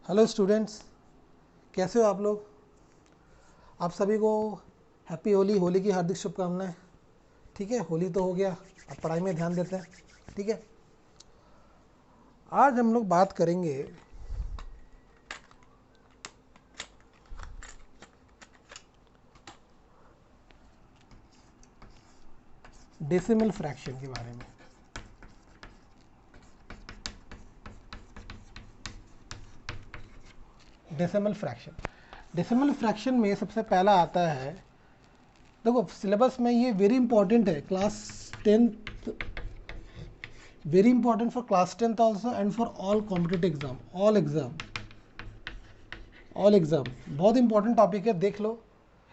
Hello students, कैसे हो आप लोग। आप सभी को हैप्पी होली, होली की हार्दिक शुभकामनाएं। ठीक है, होली तो हो गया, अब पढ़ाई में ध्यान देते हैं। ठीक है, आज हम लोग बात करेंगे डेसिमल फ्रैक्शन के बारे में। डेसिमल फ्रैक्शन, डेसिमल फ्रैक्शन में सबसे पहला आता है, देखो सिलेबस में ये वेरी इंपॉर्टेंट है, class 10th, very important for class 10th also and for all competitive exam, all exam. बहुत इंपॉर्टेंट टॉपिक है, देख लो।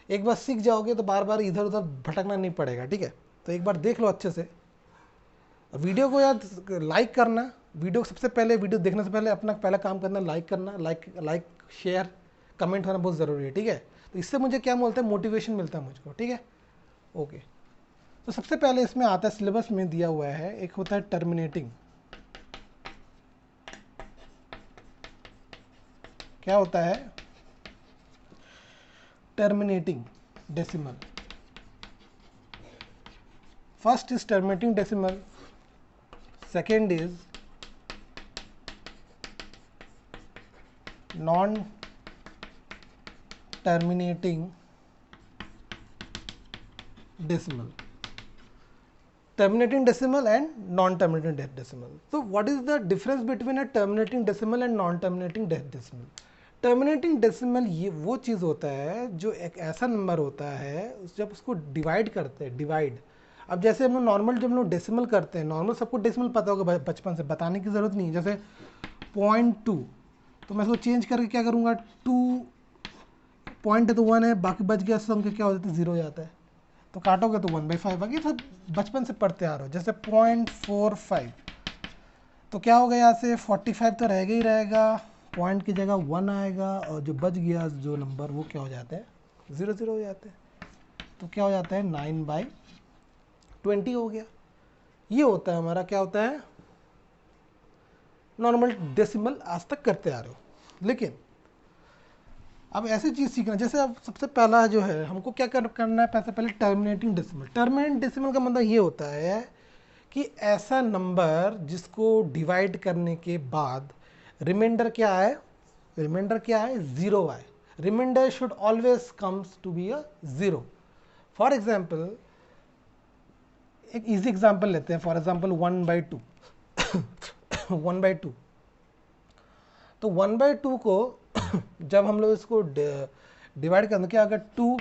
एक बार सीख जाओगे तो बार बार इधर उधर भटकना नहीं पड़ेगा। ठीक है, तो एक बार देख लो अच्छे से। वीडियो को याद लाइक करना, वीडियो सबसे पहले, वीडियो देखने से पहले अपना पहला काम करना लाइक करना, लाइक शेयर कमेंट होना बहुत ज़रूरी है। ठीक है, तो इससे मुझे क्या बोलते हैं, मोटिवेशन मिलता है मुझको। ठीक है, ओके। तो सबसे पहले इसमें आता है, सिलेबस में दिया हुआ है, एक होता है टर्मिनेटिंग। क्या होता है terminating decimal? First is terminating decimal, second is non terminating decimal, terminating decimal and non terminating decimal. So what is the difference between a terminating decimal and non terminating decimal? Terminating decimal ये वो चीज़ होता है जो एक ऐसा number होता है जब उसको डिवाइड करते हैं, डिवाइड। अब जैसे हम लोग नॉर्मल, जब हम लोग डेसिमल करते हैं, नॉर्मल सबको डेसिमल पता होगा बचपन से, बताने की ज़रूरत नहीं। जैसे 0.2, तो मैं इसको चेंज करके क्या करूँगा, 2 पॉइंट है तो 1 है, बाकी बच गया संख्या क्या हो जाता है, 0 हो जाता है। तो काटोगे तो 1/5, बाकी सब बचपन से पढ़ते आ रहे हो। जैसे 0.45, तो क्या होगा, यहाँ से 45 तो रहेगा ही रहेगा, पॉइंट की जगह 1 आएगा, और जो बच गया जो नंबर वो क्या हो जाता है, 0 हो जाते हैं। तो क्या हो जाता है, 9/20 हो गया। ये होता है हमारा, क्या होता है, नॉर्मल डेसिमल आज तक करते आ रहे हो। लेकिन अब ऐसी चीज़ सीखना, जैसे अब सबसे पहला जो है हमको क्या करना है, पहले टर्मिनेटिंग डेसिमल। टर्मिनेटिंग डेसिमल का मतलब ये होता है कि ऐसा नंबर जिसको डिवाइड करने के बाद रिमाइंडर क्या है, रिमाइंडर क्या है, 0 आए। Reminder should always comes to be a 0। For example, एक इजी एग्जाम्पल लेते हैं, फॉर एग्जाम्पल 1/2 1/2। तो 1/2 को जब हम लोग इसको डिवाइड करते, क्या अगर 2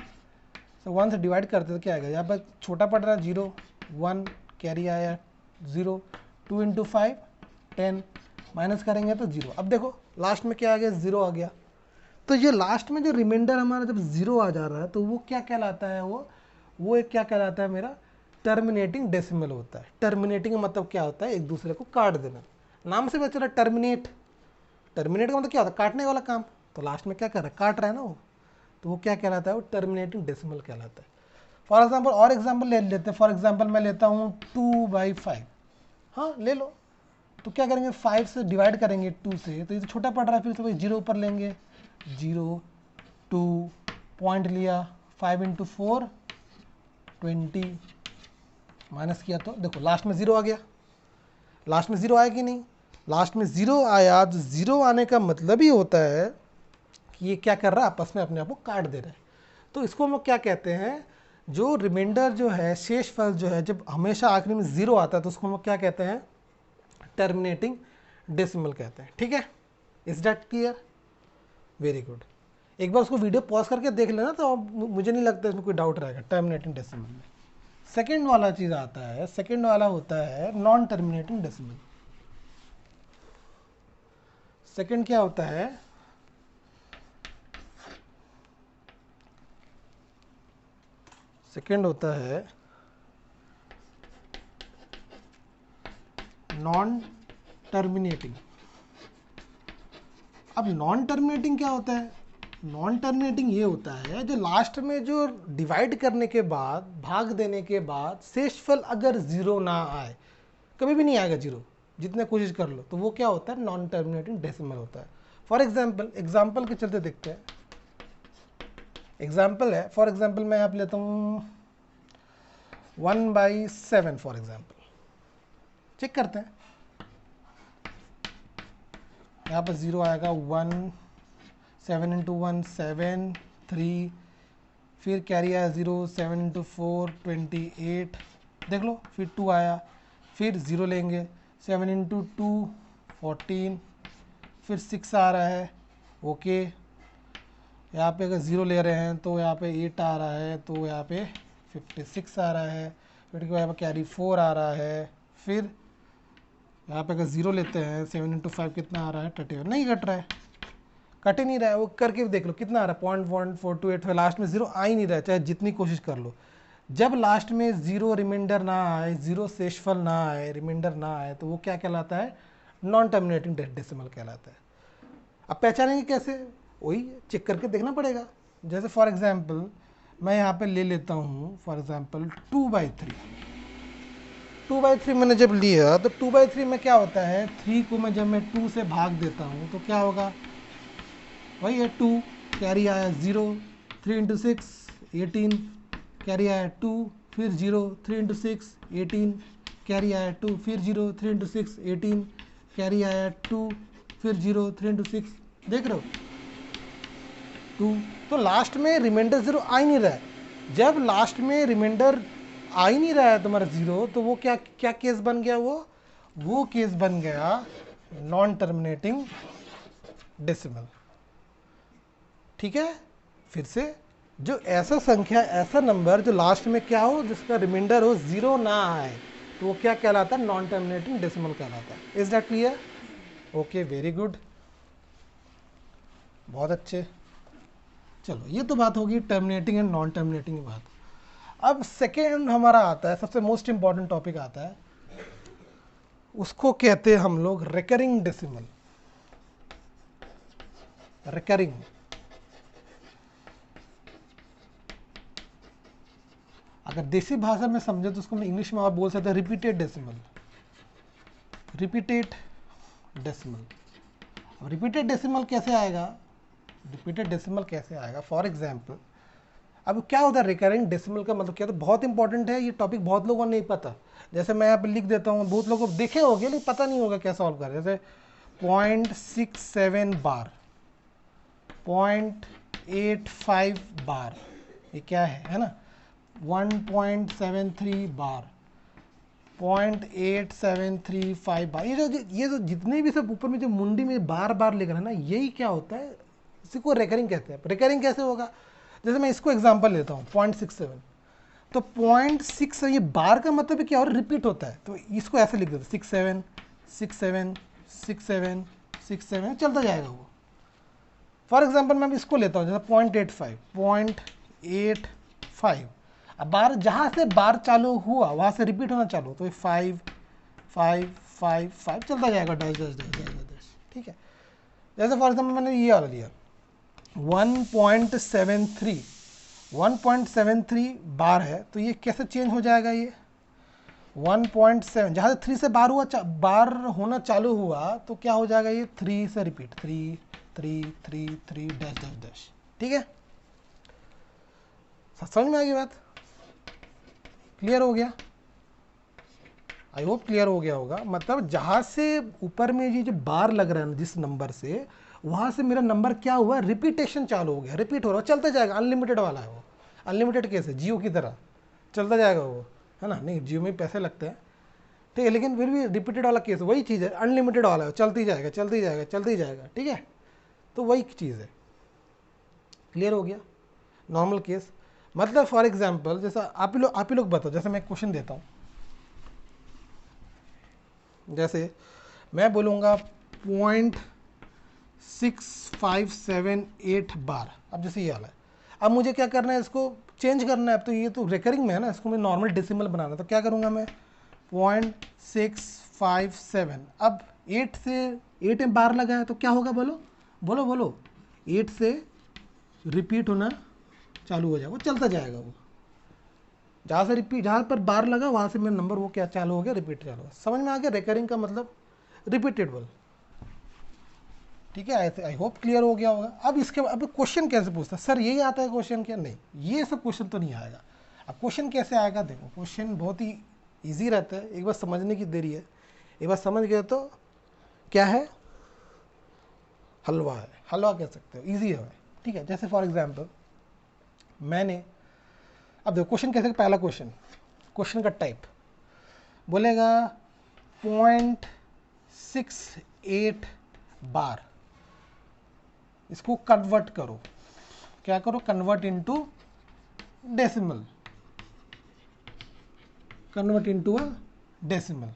से 1 से डिवाइड करते तो क्या आएगा, यहाँ पर छोटा पड़ रहा है 0, 1 कैरी आया 0, 2 इंटू 5 10, माइनस करेंगे तो 0। अब देखो लास्ट में क्या आ गया, 0 आ गया। तो ये लास्ट में जो रिमाइंडर हमारा जब 0 आ जा रहा है तो वो क्या कहलाता है, वो एक क्या कहलाता है, मेरा टर्मिनेटिंग डेसिमल होता है। टर्मिनेटिंग का मतलब क्या होता है, एक दूसरे को काट देना। नाम से पता चला टर्मिनेट, टर्मिनेट का मतलब क्या होता है, काटने वाला काम। तो लास्ट में क्या कर रहा है, काट रहा है ना वो, तो वो क्या कहलाता है, वो टर्मिनेटिंग डेसिमल कहलाता है। फॉर एग्जाम्पल और एग्जाम्पल ले लेते हैं, फॉर एग्जाम्पल मैं लेता हूँ 2/5। हाँ ले लो। तो क्या करेंगे, 5 से डिवाइड करेंगे 2 से, तो ये तो छोटा पड़ रहा है, फिर तो भाई 0 ऊपर लेंगे, 0 2 पॉइंट लिया, 5 इंटू 4 20, माइनस किया तो देखो लास्ट में 0 आ गया। लास्ट में 0 आया कि नहीं, लास्ट में 0 आया। जो 0 आने का मतलब ही होता है कि ये क्या कर रहा है, आपस में अपने आप को काट दे रहा है। तो इसको हम लोग क्या कहते हैं, जो रिमाइंडर जो है, शेषफल जो है, जब हमेशा आखिरी में 0 आता है तो उसको हम लोग क्या कहते हैं, टर्मिनेटिंग डेसिमल कहते हैं। ठीक है, is that clear? Very good. एक बार उसको वीडियो पॉज करके देख लेना, तो मुझे नहीं लगता इसमें कोई डाउट रहेगा टर्मिनेटिंग डेसिमल में। सेकेंड वाला चीज़ आता है, सेकेंड वाला होता है नॉन टर्मिनेटिंग डेसिमल। सेकेंड क्या होता है, सेकेंड होता है नॉन टर्मिनेटिंग। अब नॉन टर्मिनेटिंग क्या होता है, नॉन टर्मिनेटिंग ये होता है जो लास्ट में जो डिवाइड करने के बाद, भाग देने के बाद शेषफल अगर 0 ना आए, कभी भी नहीं आएगा 0, जितने कोशिश कर लो, तो वो क्या होता है, नॉन टर्मिनेटिंग डेसिमल होता है। फॉर एग्जाम्पल, एग्जाम्पल के चलते देखते हैं, एग्जाम्पल है, फॉर एग्जाम्पल मैं यहाँ पे लेता हूँ 1/7 फॉर एग्जाम्पल, चेक करते हैं, यहाँ पर 0 आएगा, 1, 7 इंटू 1 7, 3, फिर कैरी आया 0, 7 इंटू 4 28, देख लो, फिर 2 आया, फिर 0 लेंगे, 7 इंटू 2 14, फिर 6 आ रहा है, ओके, यहाँ पे अगर 0 ले रहे हैं तो यहाँ पे 8 आ रहा है, तो यहाँ पे 56 आ रहा है, फिर यहाँ पे कैरी 4 आ रहा है, फिर यहाँ पे अगर 0 लेते हैं 7 इंटू 5 कितना आ रहा है, 31, नहीं कट रहा है, कट ही नहीं रहा है, वो करके देख लो कितना आ रहा है, 0.1428, लास्ट में 0 आ ही नहीं रहा है, चाहे जितनी कोशिश कर लो। जब लास्ट में 0 रिमाइंडर ना आए, 0 शेषफल ना आए, रिमाइंडर ना आए, तो वो क्या कहलाता है, नॉन टर्मिनेटिंग डेसिमल कहलाता है। अब पहचानेंगे कैसे, वही चेक करके देखना पड़ेगा। जैसे फॉर एग्जांपल मैं यहाँ पे ले लेता हूँ फॉर एग्जांपल 2/3, 2/3 मैंने जब लिया तो 2/3 में क्या होता है, 3 को मैं जब मैं 2 से भाग देता हूँ तो क्या होगा, वही है 2, कैरी आया 0, 3 इंटू 6 18, कैरी आया 2, फिर 0, 3 इंटू 6 18, कैरी आया 2, फिर 0, 3 इंटू 6 18, कैरी आया 2, फिर 0, 3 इंटू 6, देख रहे हो 2, तो लास्ट में रिमाइंडर 0 आ ही नहीं रहा है। जब लास्ट में रिमाइंडर आ ही नहीं रहा है तुम्हारा 0, तो वो क्या क्या केस बन गया, वो केस बन गया नॉन टर्मिनेटिंग डेसिमल। ठीक है, फिर से, जो ऐसा संख्या, ऐसा नंबर जो लास्ट में क्या हो, जिसका रिमाइंडर हो 0 ना आए, तो वो क्या कहलाता है, नॉन टर्मिनेटिंग डेसिमल कहलाता है। Is that clear? Okay, very good, बहुत अच्छे। चलो, ये तो बात होगी टर्मिनेटिंग एंड नॉन टर्मिनेटिंग की बात। अब सेकेंड हमारा आता है, सबसे मोस्ट इंपॉर्टेंट टॉपिक आता है, उसको कहते हैं हम लोग रिकरिंग डेसिमल। रिकरिंग, अगर देसी भाषा में समझे तो उसको मैं इंग्लिश में आप बोल सकते हैं रिपीटेड डेसिमल, रिपीटेड डेसिमल। अब रिपीटेड डेसिमल कैसे आएगा, रिपीटेड डेसिमल कैसे आएगा, फॉर एग्जांपल अब क्या होता है रिकरिंग डेसिमल का मतलब क्या, तो बहुत इंपॉर्टेंट है ये टॉपिक, बहुत लोगों को नहीं पता। जैसे मैं यहाँ पे लिख देता हूँ, बहुत लोगों को देखे होंगे लेकिन पता नहीं होगा क्या सॉल्व करें। जैसे 0.67 बार, 0.85 बार, ये क्या है ना, 1.73 बार, 0.8735 बार, ये जो जितने भी सब ऊपर में जो मुंडी में बार बार लिख रहे हैं ना, यही क्या होता है, इसी को रिकरिंग कहते हैं। रिकरिंग कैसे होगा, जैसे मैं इसको एग्जांपल लेता हूँ 0.67, तो 0.6 ये बार का मतलब है क्या, और रिपीट होता है, तो इसको ऐसे लिख देते 67 67 67 67, चलता जाएगा वो। फॉर एग्जांपल मैं इसको लेता हूँ जैसे 0.85, अब बार जहाँ से बार चालू हुआ वहाँ से रिपीट होना चालू, तो 5 5 5 5 चलता जाएगा, dash dash dash dash dash. ठीक है, जैसे फॉर एग्जांपल मैंने ये वाला लिया 1.73, 1.73 बार है, तो ये कैसे चेंज हो जाएगा, ये 1.7 जहाँ से 3 से बार हुआ, बार होना चालू हुआ, तो क्या हो जाएगा, ये 3 से रिपीट, 3 3 3 3 डैश डैश डैश। ठीक है, समझ में आ गई बात, क्लियर हो गया, आई होप क्लियर हो गया होगा। मतलब जहाँ से ऊपर में ये जो बार लग रहा है जिस नंबर से, वहाँ से मेरा नंबर क्या हुआ, रिपीटेशन चालू हो गया, रिपीट हो रहा है, चलता जाएगा, अनलिमिटेड वाला है वो, अनलिमिटेड कैसे, जियो की तरह चलता जाएगा वो, है ना, नहीं जियो में पैसे लगते हैं, ठीक है, लेकिन फिर भी रिपीटेड वाला केस वही चीज़ है, अनलिमिटेड वाला है, चलती जाएगा चलती जाएगा चलती जाएगा। ठीक है, तो वही चीज़ है, क्लियर हो गया, नॉर्मल केस। मतलब फॉर एग्जाम्पल जैसा आप ही लोग बताओ, जैसे मैं क्वेश्चन देता हूँ, जैसे मैं बोलूँगा 0.6578 बार, अब जैसे ये वाला है, अब मुझे क्या करना है, इसको चेंज करना है। अब तो ये तो रिकरिंग में है ना, इसको मैं नॉर्मल डेसिमल बनाना है, तो क्या करूँगा मैं 0.657, अब 8 से 8 में बार लगा है, तो क्या होगा, बोलो बोलो बोलो, 8 से रिपीट होना चालू हो जाएगा, वो चलता जाएगा, वो जहाँ से रिपीट, जहाँ पर बार लगा वहाँ से मेरा नंबर वो क्या चालू हो गया, रिपीट चालू हो गया। समझ में आ गया, रिकरिंग का मतलब रिपीटेबल। ठीक है, आई होप क्लियर हो गया होगा। अब इसके अब क्वेश्चन कैसे पूछता है, सर यही आता है क्वेश्चन क्या? नहीं, ये सब क्वेश्चन तो नहीं आएगा। अब क्वेश्चन कैसे आएगा, देखो क्वेश्चन बहुत ही ईजी रहता है, एक बार समझने की देरी है। एक बार समझ गए तो क्या है, हलवा है, हलवा कह सकते हो, ईजी है। ठीक है, जैसे फॉर एग्जाम्पल मैंने, अब देखो क्वेश्चन कैसे, पहला क्वेश्चन, क्वेश्चन का टाइप बोलेगा 0.68 बार, इसको कन्वर्ट करो, क्या करो, convert into decimal, convert into a decimal.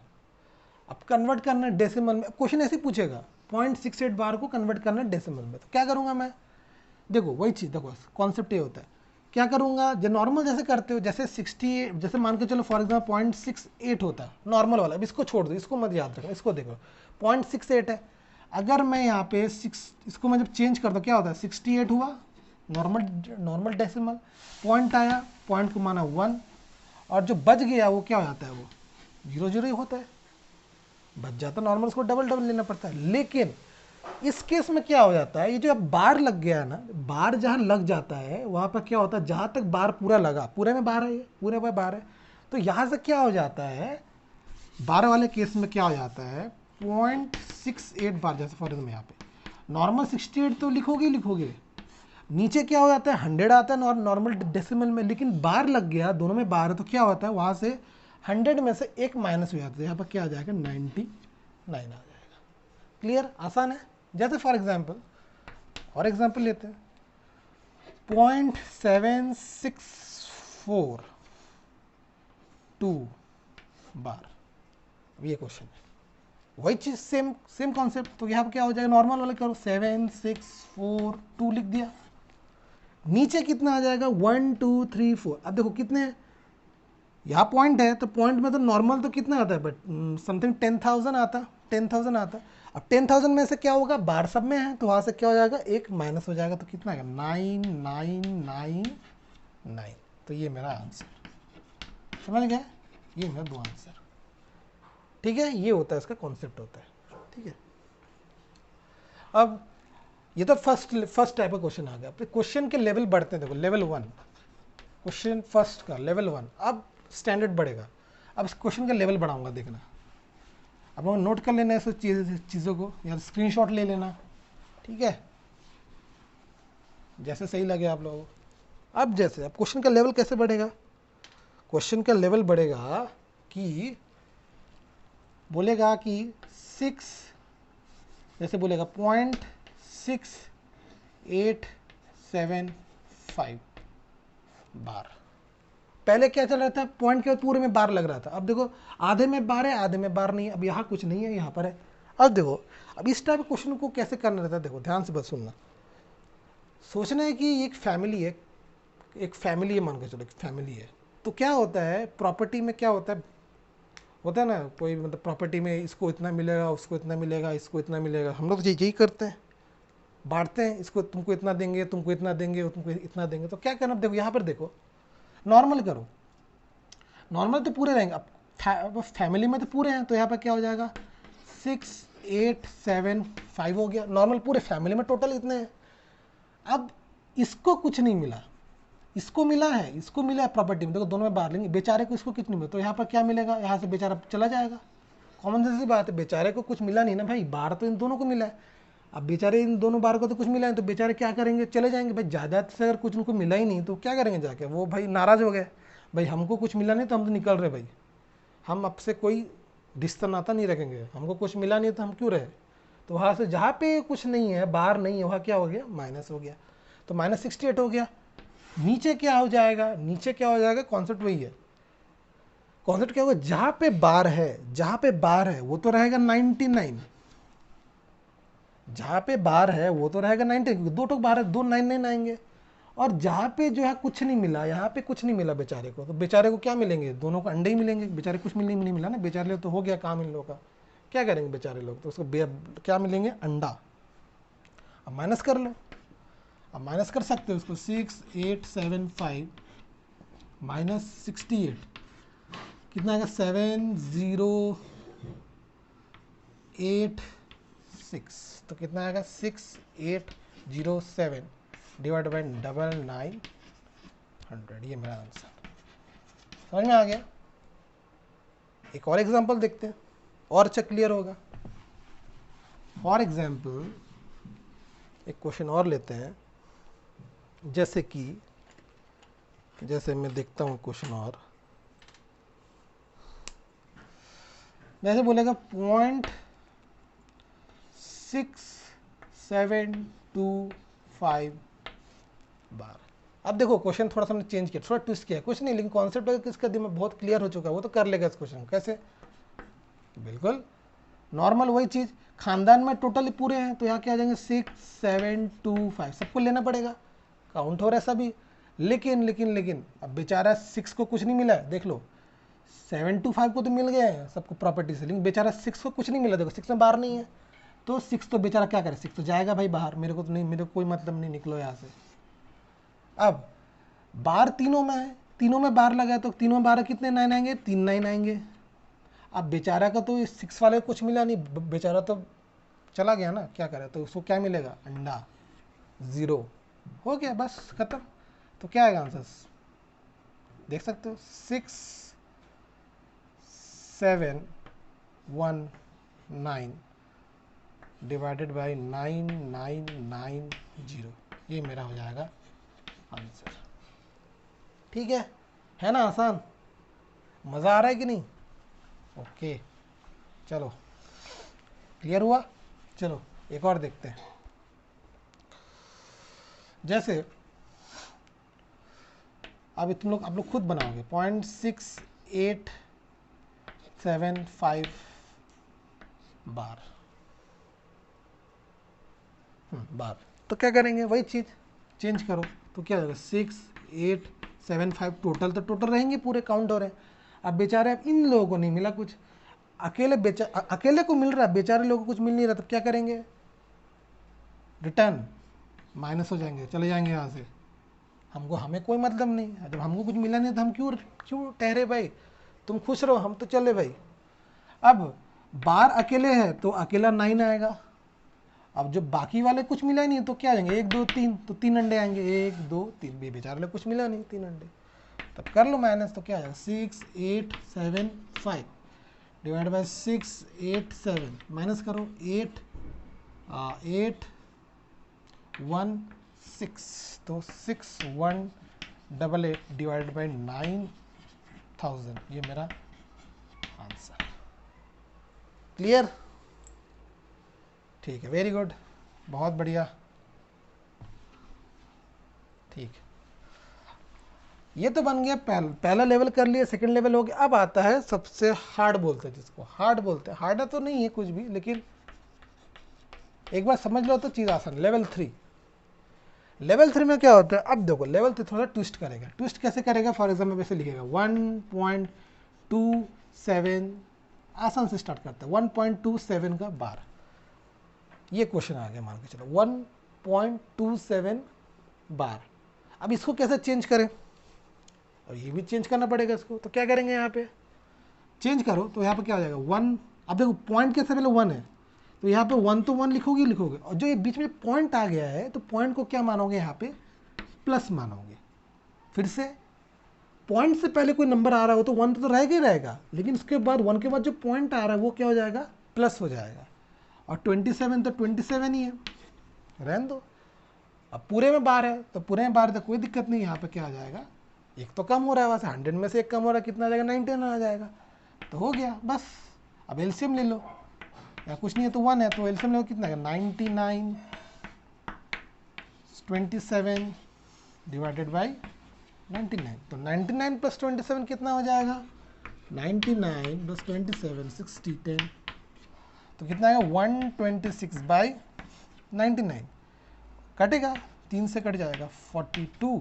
अब कन्वर्ट करना है डेसिमल में, क्वेश्चन ऐसे ही पूछेगा 0.68 बार को कन्वर्ट करना है डेसिमल में, तो क्या करूंगा मैं, देखो वही चीज़, देखो कॉन्सेप्ट ये होता है, क्या करूंगा, जो नॉर्मल जैसे करते हो, जैसे 60, जैसे मान के चलो फॉर एग्जाम्पल 0.68 होता है नॉर्मल वाला, अब इसको छोड़ दो, इसको मत याद रखना, इसको देखो 0.68 है, अगर मैं यहाँ पे इसको मैं जब चेंज कर दो क्या होता है, 68 हुआ, नॉर्मल डेसिमल, पॉइंट आया, पॉइंट को माना 1, और जो बच गया वो क्या हो जाता है, वो 0 ही होता है, बच जाता है नॉर्मल, उसको डबल लेना पड़ता है। लेकिन इस केस में क्या हो जाता है, ये जो अब बार लग गया है ना, बार जहां लग जाता है वहां पर क्या होता है, जहां तक बार पूरा लगा, पूरे में बार है, ये पूरे में बार है, तो यहां से क्या हो जाता है, 12 वाले केस में क्या हो जाता है, 0.68 बार, जैसे फॉर एग्जाम्पल यहाँ पे नॉर्मल 68 तो लिखोगे ही लिखोगे, नीचे क्या हो जाता है 100 आता है नॉर्मल डेसिमल में, लेकिन बार लग गया, दोनों में बार है, तो क्या होता है, वहां से 100 में से एक माइनस हो जाता है, यहाँ पर क्या आ जाएगा, 99 आ जाएगा। क्लियर, आसान है। जैसे फॉर एग्जाम्पल और एग्जाम्पल लेते हैं 0.7642 बार, अब ये क्वेश्चन है, वही चीज, सेम कॉन्सेप्ट, तो यहाँ पर क्या हो जाएगा, नॉर्मल वाले करो, 7642 लिख दिया, नीचे कितना आ जाएगा, 1 2 3 4, अब देखो कितने, यहाँ पॉइंट है तो पॉइंट में तो नॉर्मल तो कितना आता है, बट समथिंग 10,000 आता, 10,000 आता। अब 10,000 में से क्या होगा, बार सब में है, तो वहाँ से क्या हो जाएगा, एक माइनस हो जाएगा, तो कितना आएगा, 9999, तो ये मेरा आंसर, समझ गए, ये मेरा दो आंसर। ठीक है, ये होता है, इसका कॉन्सेप्ट होता है। ठीक है, अब ये तो फर्स्ट टाइप का क्वेश्चन आ गया। क्वेश्चन के लेवल बढ़ते हैं, देखो लेवल 1, क्वेश्चन फर्स्ट का लेवल 1, अब स्टैंडर्ड बढ़ेगा। अब इस क्वेश्चन का लेवल बढ़ाऊंगा, देखना, अब हम नोट कर लेना है चीज़ों को, या स्क्रीनशॉट ले लेना, ठीक है, जैसे सही लगे आप लोगों को। अब जैसे, अब क्वेश्चन का लेवल कैसे बढ़ेगा, क्वेश्चन का लेवल बढ़ेगा कि बोलेगा कि 6, जैसे बोलेगा 0.6875 बार, पहले क्या चल रहा था, पॉइंट के पूरे में बार लग रहा था, अब देखो आधे में बार है, आधे में बार नहीं है, अब यहाँ कुछ नहीं है, यहाँ पर है। अब देखो, अब इस टाइप क्वेश्चन को कैसे करना रहता है, देखो ध्यान से बस सुनना, सोचना है कि एक फैमिली है, एक फैमिली है, मान के चलो एक फैमिली है, तो क्या होता है प्रॉपर्टी में, क्या होता है ना, कोई मतलब प्रॉपर्टी में इसको इतना मिलेगा, उसको इतना मिलेगा, इसको इतना मिलेगा, हम लोग तो यही करते हैं, बांटते हैं, इसको तुमको इतना देंगे, तुमको इतना देंगे, तुमको इतना देंगे, तो क्या करना, देखो यहाँ पर देखो, नॉर्मल करो, नॉर्मल तो पूरे रहेंगे, अब फैमिली में तो पूरे हैं, तो यहाँ पर क्या हो जाएगा, 6875 हो गया, नॉर्मल पूरे फैमिली में टोटल इतने हैं। अब इसको कुछ नहीं मिला, इसको मिला है, इसको मिला है प्रॉपर्टी में, देखो दोनों में बाहर लेंगे, बेचारे को इसको कितनी मिला, तो यहाँ पर क्या मिलेगा, यहाँ से बेचारा चला जाएगा, कॉमन सेंस सी बात है, बेचारे को कुछ मिला नहीं ना भाई, बाहर तो इन दोनों को मिला है, अब बेचारे इन दोनों बार को तो कुछ मिला है, तो बेचारे क्या करेंगे, चले जाएंगे भाई, ज़्यादा से अगर कुछ उनको मिला ही नहीं तो क्या करेंगे जाके, वो भाई नाराज़ हो गए, भाई हमको कुछ मिला नहीं तो हम तो निकल रहे भाई, हम अब से कोई रिश्ता नाता नहीं रखेंगे, हमको कुछ मिला नहीं तो हम क्यों रहे। तो वहाँ से जहाँ पे कुछ नहीं है, बाहर नहीं है, वहाँ क्या हो गया, माइनस हो गया, तो -68 हो गया। नीचे क्या हो जाएगा, नीचे क्या हो जाएगा, कॉन्सेप्ट वही है, कॉन्सेप्ट क्या होगा, जहाँ पे बार है, जहाँ पे बार है वो तो रहेगा 99, जहाँ पे बार है वो तो रहेगा 90, क्योंकि दो टोक बार है, दो 99 आएंगे। और जहाँ पे जो है कुछ नहीं मिला, यहाँ पे कुछ नहीं मिला बेचारे को, तो बेचारे को क्या मिलेंगे, दोनों को अंडे ही मिलेंगे, बेचारे कुछ नहीं मिला ना, बेचारे तो हो गया काम इन लोगों का, क्या करेंगे बेचारे लोग, तो उसको क्या मिलेंगे, अंडा। अब माइनस कर लो, अब माइनस कर सकते हो उसको, 6875 -68 कितना आएगा, 7087 6, तो कितना आएगा 6807 डिवाइड बाई 9900, ये मेरा आंसर। समझ में आ गया? एक और एग्जांपल देखते हैं और अच्छा क्लियर होगा। फॉर एग्जांपल एक क्वेश्चन और लेते हैं, जैसे मैं देखता हूँ क्वेश्चन और, जैसे बोलेगा 0.6725 बार। अब देखो क्वेश्चन थोड़ा सा हमने चेंज किया, थोड़ा ट्विस्ट किया, कुछ नहीं, लेकिन कॉन्सेप्ट इसका दिमाग बहुत क्लियर हो चुका है, वो तो कर लेगा इस क्वेश्चन। कैसे? बिल्कुल नॉर्मल वही चीज़, खानदान में टोटल पूरे हैं तो यहाँ क्या आ जाएंगे 6725, सबको लेना पड़ेगा, काउंट हो रहा है सभी। लेकिन अब बेचारा 6 को कुछ नहीं मिला है, देख लो 725 को तो मिल गया है सबको प्रॉपर्टी से, लेकिन बेचारा 6 को कुछ नहीं मिला, देखो 6 में बाहर नहीं है, तो 6 तो बेचारा क्या करे, 6 तो जाएगा भाई बाहर, मेरे को तो नहीं, मेरे को कोई मतलब नहीं, निकलो यहाँ से। अब बार तीनों में है, तीनों में बार लगा है, तो तीनों में बार कितने 9 आएंगे, 3 9 आएंगे। अब बेचारा का तो इस 6 वाले को कुछ मिला नहीं, बेचारा तो चला गया ना, क्या करे, तो उसको क्या मिलेगा, अंडा, 0 हो गया, बस खत्म। तो क्या आएगा आंसर, देख सकते हो 6719 डिवाइडेड बाई 9990, ये मेरा हो जाएगा आंसर। ठीक है ना आसान? मज़ा आ रहा है कि नहीं? ओके चलो, क्लियर हुआ? चलो एक और देखते हैं। जैसे अब तुम लोग, आप लोग खुद बनाओगे 0.6875 बार, बार, तो क्या करेंगे, वही चीज़ चेंज करो, तो क्या होगा 6875, टोटल तो टोटल रहेंगे, पूरे काउंट हो रहे हैं। अब बेचारे, अब इन लोगों को नहीं मिला कुछ, अकेले को मिल रहा है, बेचारे लोगों को कुछ मिल नहीं रहा, तो क्या करेंगे, रिटर्न माइनस हो जाएंगे, चले जाएंगे यहाँ से, हमें कोई मतलब नहीं, जब हमको कुछ मिला नहीं तो हम क्यों ठहरे भाई, तुम खुश रहो, हम तो चले भाई। अब बार अकेले है तो अकेला 9 आएगा, अब जब बाकी वाले कुछ मिला नहीं तो क्या आएंगे 1 2 3, तो 3 अंडे आएंगे, 1 2 3, बेचारे वाले कुछ मिला नहीं, 3 अंडे, तब कर लो माइनस, तो क्या आ जाएगा 6875 डिवाइड बाई 687, माइनस करो 816, तो 6188 डिवाइड बाई 9000, ये मेरा आंसर। क्लियर? ठीक है, वेरी गुड, बहुत बढ़िया। ठीक, ये तो बन गया पहला लेवल कर लिया, सेकंड लेवल हो गया। अब आता है सबसे हार्ड बोलते हैं, जिसको हार्ड बोलते हैं। हार्ड तो नहीं है कुछ भी, लेकिन एक बार समझ लो तो चीज़ आसान। लेवल 3, लेवल 3 में क्या होता है, अब देखो लेवल 3 थोड़ा ट्विस्ट करेगा। ट्विस्ट कैसे करेगा, फॉर एग्जाम्पल वैसे लिखेगा 1.27, आसान से स्टार्ट करता है, 1.27 का बार, ये क्वेश्चन आ गया, मान के चलो 1.27 बार। अब इसको कैसे चेंज करें, अब ये भी चेंज करना पड़ेगा इसको, तो क्या करेंगे, यहाँ पे चेंज करो, तो यहाँ पे क्या हो जाएगा 1, अब देखो पॉइंट कैसे पहले 1 है, तो यहाँ पे 1 तो 1 लिखोगे, और जो ये बीच में पॉइंट आ गया है, तो पॉइंट को क्या मानोगे, यहाँ पे प्लस मानोगे। फिर से पॉइंट से पहले कोई नंबर आ रहा हो तो 1 तो रहेगा ही रहेगा, लेकिन उसके बाद 1 के बाद जो पॉइंट आ रहा है वो क्या हो जाएगा, प्लस हो जाएगा। और 27 तो 27 ही है, रहने दो। अब पूरे में बार है तो पूरे में बार तो कोई दिक्कत नहीं, यहाँ पे क्या आ जाएगा, एक तो कम हो रहा है, वहाँ से 100 में से एक कम हो रहा है, कितना आ जाएगा, 19 आ जाएगा, तो हो गया बस। अब एलसीएम ले लो, या कुछ नहीं है तो 1 है, तो एलसीएम ले लो, कितना है 99 27 डिवाइडेड बाई 99, तो 99 प्लस 27 कितना हो जाएगा, 99 प्लस 27 60 10, तो कितना आएगा 126/99, कटेगा 3 से कट जाएगा 42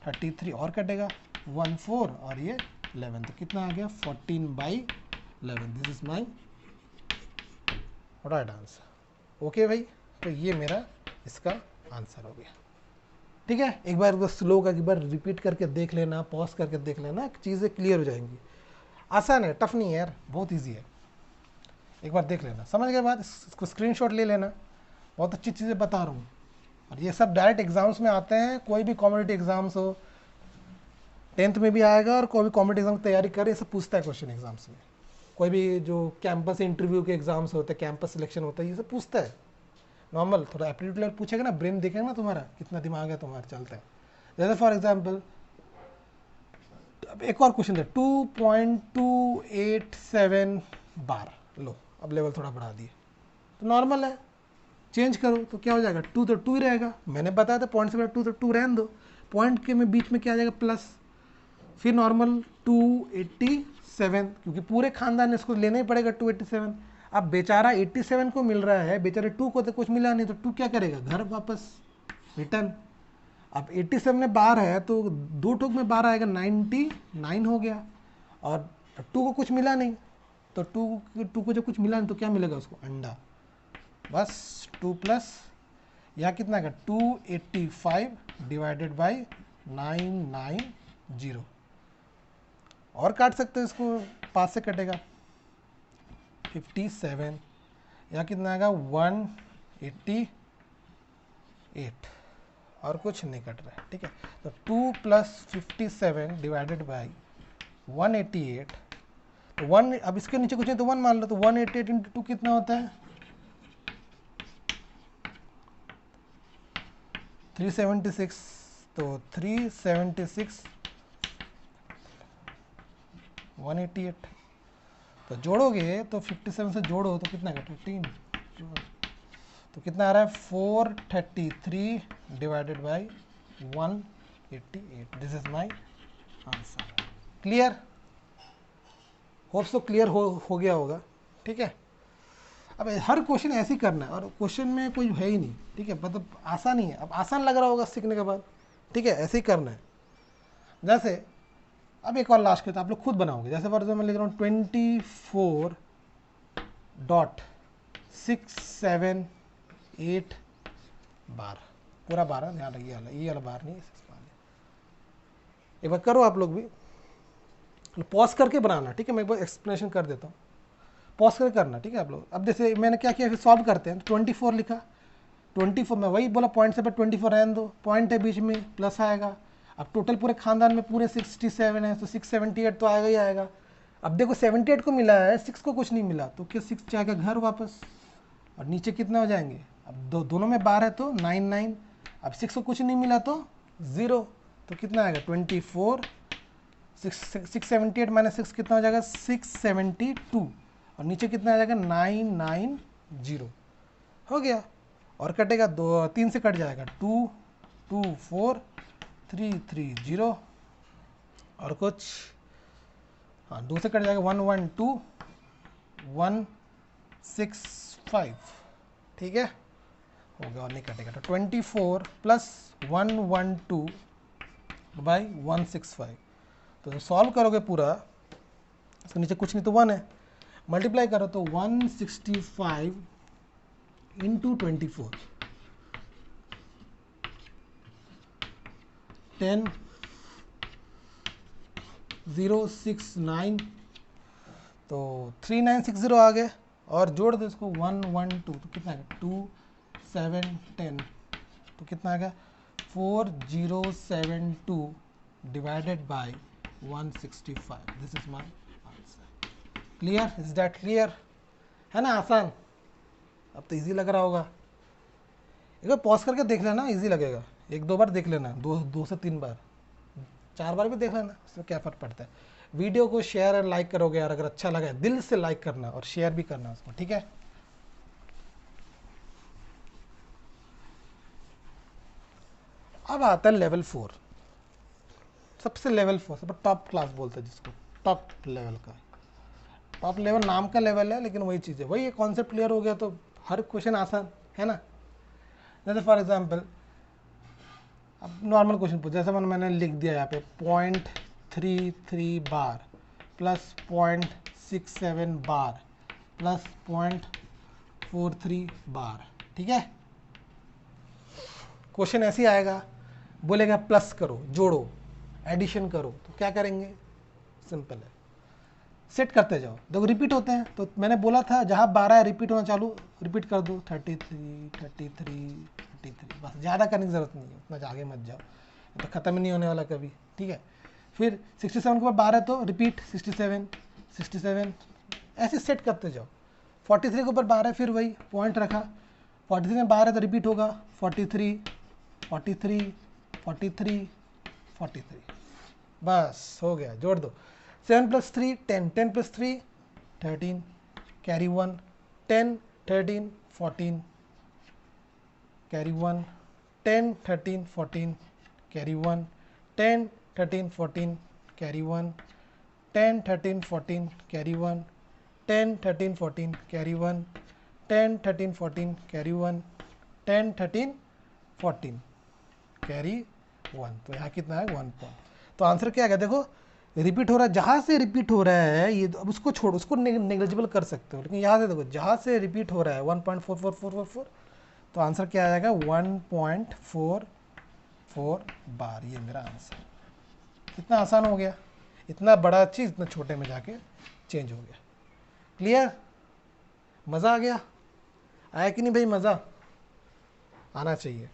33 और कटेगा 14 और ये 11, तो कितना आ गया 14/11, this is my right answer. Okay भाई, तो ये मेरा इसका आंसर हो गया। ठीक है, एक बार स्लो का एक बार रिपीट करके देख लेना, पॉज करके देख लेना, चीज़ें क्लियर हो जाएंगी। आसान है, टफ नहीं है यार, बहुत ईजी है। एक बार देख लेना, समझ गए बात, इसको स्क्रीनशॉट ले लेना, बहुत अच्छी चीज़ें बता रहा हूँ। और ये सब डायरेक्ट एग्जाम्स में आते हैं, कोई भी कॉम्पिटिटिव एग्जाम्स हो, 10th में भी आएगा, और कोई भी कॉम्पिटिटिव एग्जाम की तैयारी करे ये सब पूछता है क्वेश्चन एग्जाम्स में। कोई भी जो कैंपस इंटरव्यू के एग्जाम्स होते हैं, कैंपस सिलेक्शन होता है, ये सब पूछता है नॉर्मल। थोड़ा एप्टीट्यूड लेवल पूछेगा ना, ब्रेन देखेगा ना तुम्हारा कितना दिमाग है तुम्हारा, चलता है। जैसे फॉर एग्जाम्पल एक और क्वेश्चन है, 2.287 बार, लो अब लेवल थोड़ा बढ़ा दिए, तो नॉर्मल है, चेंज करो तो क्या हो जाएगा, 2 तो 2 ही रहेगा। मैंने बताया था पॉइंट से बड़ा 2 तो 2 रहने दो, पॉइंट के में बीच में क्या आ जाएगा प्लस, फिर नॉर्मल 287, क्योंकि पूरे खानदान ने इसको लेना ही पड़ेगा 287। अब बेचारा 87 को मिल रहा है, बेचारे 2 को तो कुछ मिला नहीं, तो 2 क्या करेगा, घर वापस रिटर्न। अब 87 में बार है तो 2 ठोक में बार आएगा, 99 हो गया। और 2 को कुछ मिला नहीं, तो 2 को जब कुछ मिला नहीं तो क्या मिलेगा उसको, अंडा, बस 2 प्लस या कितना का 285 डिवाइडेड बाई 990। और काट सकते हो इसको, 5 से कटेगा 57, या कितना आएगा 188, और कुछ नहीं कट रहा है, ठीक है। तो 2 प्लस 57 डिवाइडेड बाई 188, तो 1, अब इसके नीचे कुछ नहीं तो 1 मान लो, तो 188 इंटू 2 कितना होता है 376, तो 376 188, तो जोड़ोगे तो 57 से जोड़ो तो कितना है 13, तो कितना आ रहा है 433 divided by 188। This is my answer. Clear, hope so clear हो गया होगा, ठीक है। अब हर क्वेश्चन ऐसे ही करना है, और क्वेश्चन में कोई है ही नहीं, ठीक है, मतलब आसान ही है। अब आसान लग रहा होगा सीखने के बाद, ठीक है, ऐसे ही करना है। जैसे अब एक और लास्ट के तो आप लोग खुद बनाओगे, जैसे फॉर एग्जाम्पल लिख रहा हूँ 24.678 बार, पूरा बार है, ध्यान रखिए, ये वाला बार नहीं, एक बार करो आप लोग भी, पॉज करके बनाना, ठीक है। मैं एक बार एक्सप्लेनेशन कर देता हूँ, पॉज करके करना, ठीक है आप लोग। अब जैसे मैंने क्या किया, फिर सॉल्व करते हैं, 24 लिखा, 24 में वही बोला पॉइंट से पर 24 रहने दो, पॉइंट है बीच में, प्लस आएगा। अब टोटल पूरे खानदान में पूरे 67 है, तो 678 तो आएगा ही आएगा। अब देखो 78 को मिला है, 6 को कुछ नहीं मिला, तो क्या 6 जाएगा घर वापस, और नीचे कितना हो जाएंगे, अब दोनों में बार है तो 99, अब 6 को कुछ नहीं मिला तो 0, तो कितना आएगा 24, 678 माइनस 6 कितना हो जाएगा 672, और नीचे कितना आ जाएगा 990, हो गया। और कटेगा 3 से कट जाएगा 224,330, और कुछ, हाँ 2 से कट जाएगा 112,165, ठीक है, हो गया, और नहीं कटेगा। तो 24 प्लस 112 बाई 165, तो सॉल्व करोगे पूरा, इसके नीचे कुछ नहीं तो 1 है, मल्टीप्लाई करो तो 165 इंटू 24, 10,069, तो 3960 आ गए, और जोड़ दो इसको 112, तो कितना आ गया 2710, तो कितना आ गया 4072 divided by 165। This is my answer. Clear, is that clear, है ना, आसान। अब तो इजी लग रहा होगा, एक बार पॉज करके देख लेना, इजी लगेगा, 1-2 बार देख लेना, 2 से 3 बार, 4 बार भी देख लेना, इसमें क्या फ़र्क पड़ता है। वीडियो को शेयर और लाइक करोगे यार, अगर अच्छा लगा दिल से लाइक करना और शेयर भी करना उसको, ठीक है। अब आता है लेवल 4, सबसे लेवल 4 सबसे टॉप क्लास बोलते हैं जिसको, टॉप लेवल का, टॉप लेवल नाम का लेवल है, लेकिन वही चीज़ है, वही कॉन्सेप्ट क्लियर हो गया तो हर क्वेश्चन आसान है ना। जैसे फॉर एग्जाम्पल अब नॉर्मल क्वेश्चन पूछ, जैसे मैंने लिख दिया यहाँ पे 0.33 बार प्लस 0.67 बार प्लस 0.43 बार, ठीक है। क्वेश्चन ऐसे ही आएगा, बोलेगा प्लस करो, जोड़ो, एडिशन करो, तो क्या करेंगे, सिंपल है, सेट करते जाओ, देखो रिपीट होते हैं। तो मैंने बोला था जहाँ 12 है रिपीट होना चालू, रिपीट कर दो 33 33 33, बस ज़्यादा करने की ज़रूरत नहीं है, उतना आगे मत जाओ, तो ख़त्म ही नहीं होने वाला कभी, ठीक है। फिर 67 के बाद 12 तो रिपीट 67 67, ऐसे सेट करते जाओ। 43 के ऊपर 12 फिर वही पॉइंट रखा, 43 में 12 तो रिपीट होगा 43 43 43 43, बस हो गया, जोड़ दो। 7 + 3 10, 10 + 3 13, carry 1 10 13 14, carry 1 10 13 14, carry 1 10 13 14, carry 1 10 13 14, carry 1 10 13 14, carry 1 10 13 14, carry 1 10 13 14, carry 1। तो यहाँ कितना है 1 पॉइंट। तो आंसर क्या है, देखो रिपीट हो रहा है, जहाँ से रिपीट हो रहा है ये, अब उसको छोड़ो, उसको नेग्लिजिबल कर सकते हो, लेकिन यहाँ से देखो जहाँ से रिपीट हो रहा है 1.44444, तो आंसर क्या आ जाएगा 1.44 बार, ये मेरा आंसर। कितना आसान हो गया, इतना बड़ा चीज़ इतना छोटे में जाके चेंज हो गया। क्लियर, मज़ा आ गया, आया कि नहीं भाई, मज़ा आना चाहिए,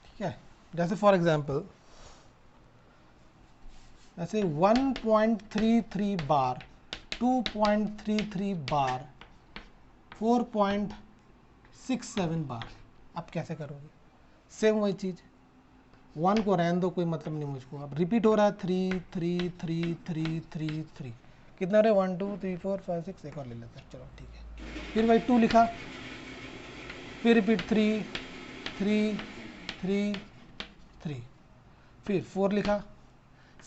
ठीक है। जैसे फॉर एग्जांपल ऐसे 1.33 बार, 2.33 बार, 4.67 बार, आप कैसे करोगे? सेम वही चीज़, 1 को रहने दो, कोई मतलब नहीं मुझको। अब रिपीट हो रहा है 3 3 3 3 3 3, कितना रहे 1 2 3 4 5 6, एक और ले लेते हैं, चलो ठीक है। फिर वही 2 लिखा, फिर रिपीट 3 3 3 3, फिर 4 लिखा,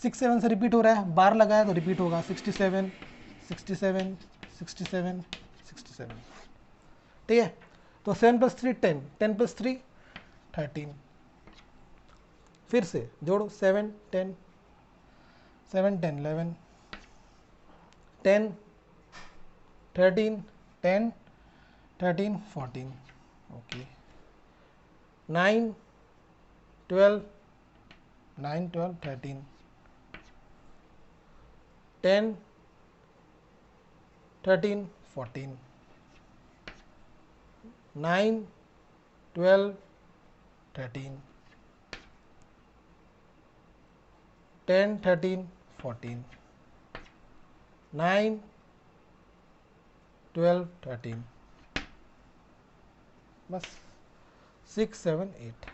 6 7 से रिपीट हो रहा है, बार लगाया तो रिपीट होगा 67 67 67 67, ठीक है। तो 7 + 3 10, 10 + 3 13, फिर से जोड़ो 7 10 7 10 11 10 13 10 13 14, ओके, 9 12 9 12 13 10 13 14, 9 12 13 10 13 14, 9 12 13, बस 6 7 8।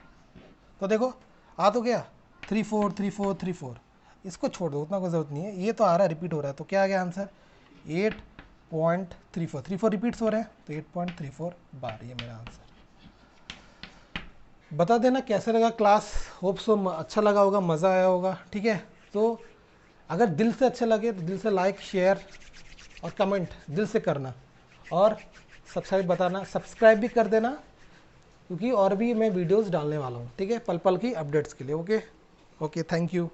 तो देखो आ तो गया 3 4 3 4 3 4, इसको छोड़ दो, उतना कोई ज़रूरत नहीं है, ये तो आ रहा है रिपीट हो रहा है, तो क्या आ गया आंसर 8.34, 34 रिपीट्स हो रहे हैं, तो 8.34 बार, ये मेरा आंसर। बता देना कैसा लगा क्लास, होप सो अच्छा लगा होगा, मज़ा आया होगा, ठीक है। तो अगर दिल से अच्छा लगे तो दिल से लाइक शेयर और कमेंट दिल से करना, और सब्सक्राइब भी कर देना, क्योंकि और भी मैं वीडियोस डालने वाला हूँ, ठीक है, पल पल की अपडेट्स के लिए। Okay okay, thank you.